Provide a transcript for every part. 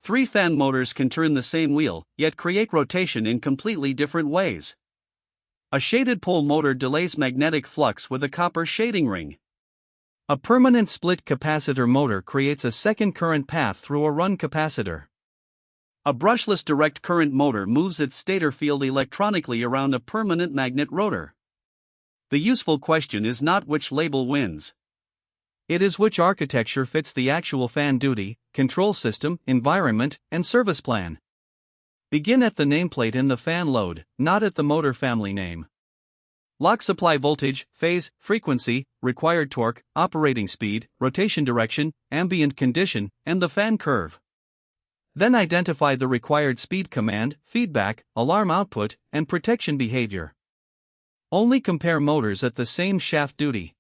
Three fan motors can turn the same wheel, yet create rotation in completely different ways. A shaded pole motor delays magnetic flux with a copper shading ring. A permanent split capacitor motor creates a second current path through a run capacitor. A brushless direct current motor moves its stator field electronically around a permanent magnet rotor. The useful question is not which label wins. It is which architecture fits the actual fan duty, control system, environment, and service plan. Begin at the nameplate in the fan load, not at the motor family name. Lock supply voltage, phase, frequency, required torque, operating speed, rotation direction, ambient condition, and the fan curve. Then identify the required speed command, feedback, alarm output, and protection behavior. Only compare motors at the same shaft duty.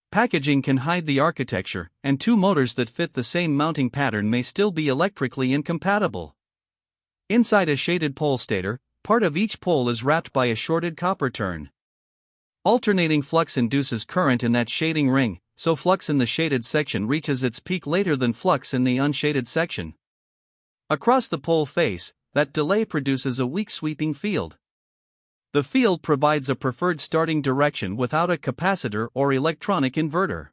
Packaging can hide the architecture, and two motors that fit the same mounting pattern may still be electrically incompatible. Inside a shaded pole stator, part of each pole is wrapped by a shorted copper turn. Alternating flux induces current in that shading ring, so flux in the shaded section reaches its peak later than flux in the unshaded section. Across the pole face, that delay produces a weak sweeping field. The field provides a preferred starting direction without a capacitor or electronic inverter.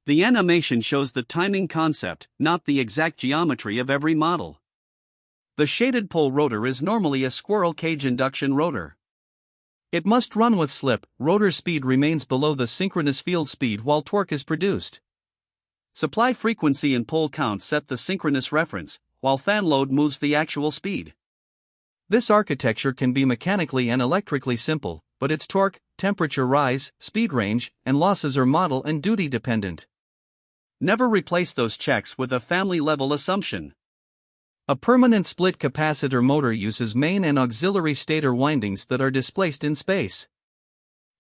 The animation shows the timing concept, not the exact geometry of every model. The shaded pole rotor is normally a squirrel cage induction rotor. It must run with slip, rotor speed remains below the synchronous field speed while torque is produced. Supply frequency and pole count set the synchronous reference, while fan load moves the actual speed. This architecture can be mechanically and electrically simple, but its torque, temperature rise, speed range, and losses are model and duty dependent. Never replace those checks with a family-level assumption. A permanent split capacitor motor uses main and auxiliary stator windings that are displaced in space.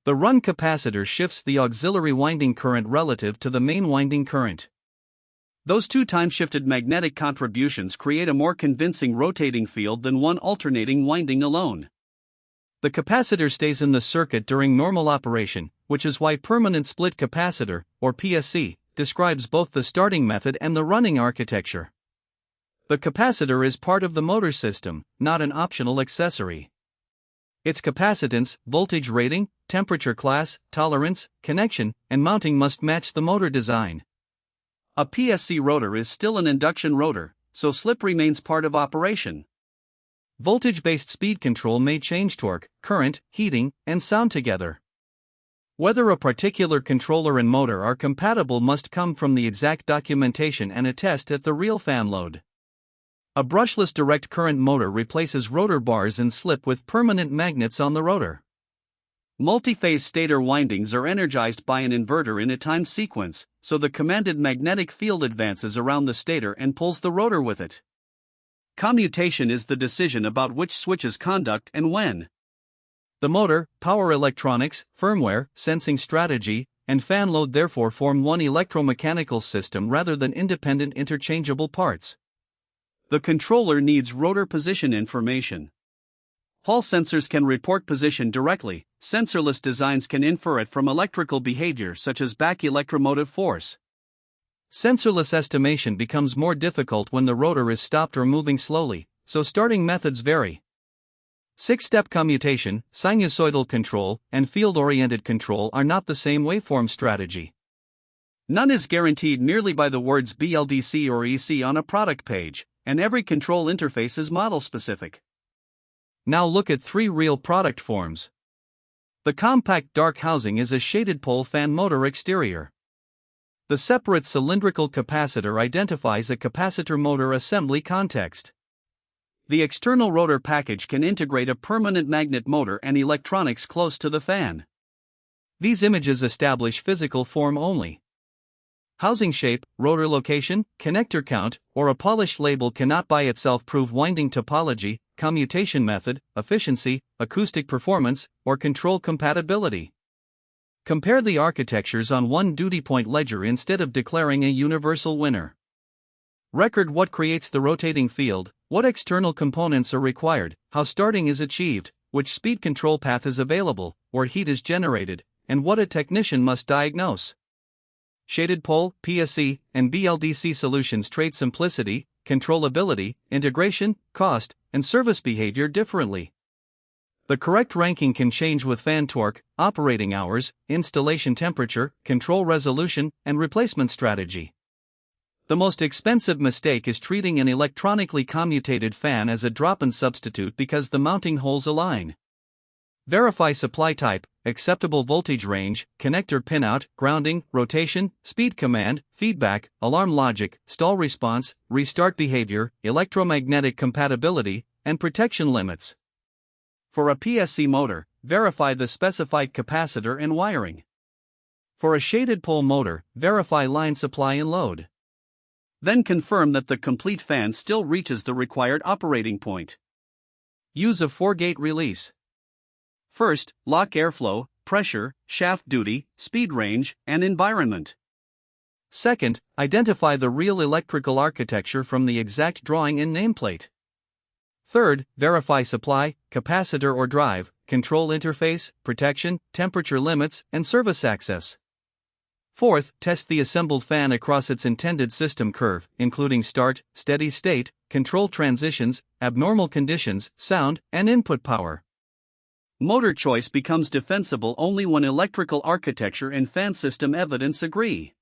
The run capacitor shifts the auxiliary winding current relative to the main winding current. Those two time-shifted magnetic contributions create a more convincing rotating field than one alternating winding alone. The capacitor stays in the circuit during normal operation, which is why permanent split capacitor, or PSC, describes both the starting method and the running architecture. The capacitor is part of the motor system, not an optional accessory. Its capacitance, voltage rating, temperature class, tolerance, connection, and mounting must match the motor design. A PSC rotor is still an induction rotor, so slip remains part of operation. Voltage-based speed control may change torque, current, heating, and sound together. Whether a particular controller and motor are compatible must come from the exact documentation and a test at the real fan load. A brushless direct current motor replaces rotor bars and slip with permanent magnets on the rotor. Multi-phase stator windings are energized by an inverter in a time sequence, so the commanded magnetic field advances around the stator and pulls the rotor with it. Commutation is the decision about which switches conduct and when. The motor, power electronics, firmware, sensing strategy, and fan load therefore form one electromechanical system rather than independent interchangeable parts. The controller needs rotor position information. Hall sensors can report position directly, sensorless designs can infer it from electrical behavior such as back electromotive force. Sensorless estimation becomes more difficult when the rotor is stopped or moving slowly, so starting methods vary. 6-step commutation, sinusoidal control, and field-oriented control are not the same waveform strategy. None is guaranteed merely by the words BLDC or EC on a product page, and every control interface is model-specific. Now look at three real product forms. The compact dark housing is a shaded pole fan motor exterior. The separate cylindrical capacitor identifies a capacitor motor assembly context. The external rotor package can integrate a permanent magnet motor and electronics close to the fan. These images establish physical form only. Housing shape, rotor location, connector count, or a polished label cannot by itself prove winding topology, commutation method, efficiency, acoustic performance, or control compatibility. Compare the architectures on one duty point ledger instead of declaring a universal winner. Record what creates the rotating field, what external components are required, how starting is achieved, which speed control path is available, or heat is generated, and what a technician must diagnose. Shaded pole, PSC, and BLDC solutions trade simplicity, controllability, integration, cost, and service behavior differently. The correct ranking can change with fan torque, operating hours, installation temperature, control resolution, and replacement strategy. The most expensive mistake is treating an electronically commutated fan as a drop-in substitute because the mounting holes align. Verify supply type, acceptable voltage range, connector pinout, grounding, rotation, speed command, feedback, alarm logic, stall response, restart behavior, electromagnetic compatibility, and protection limits. For a PSC motor, verify the specified capacitor and wiring. For a shaded pole motor, verify line supply and load. Then confirm that the complete fan still reaches the required operating point. Use a 4-gate release. First, lock airflow, pressure, shaft duty, speed range, and environment. Second, identify the real electrical architecture from the exact drawing in nameplate. Third, verify supply, capacitor or drive, control interface, protection, temperature limits, and service access. Fourth, test the assembled fan across its intended system curve, including start, steady state, control transitions, abnormal conditions, sound, and input power. Motor choice becomes defensible only when electrical architecture and fan system evidence agree.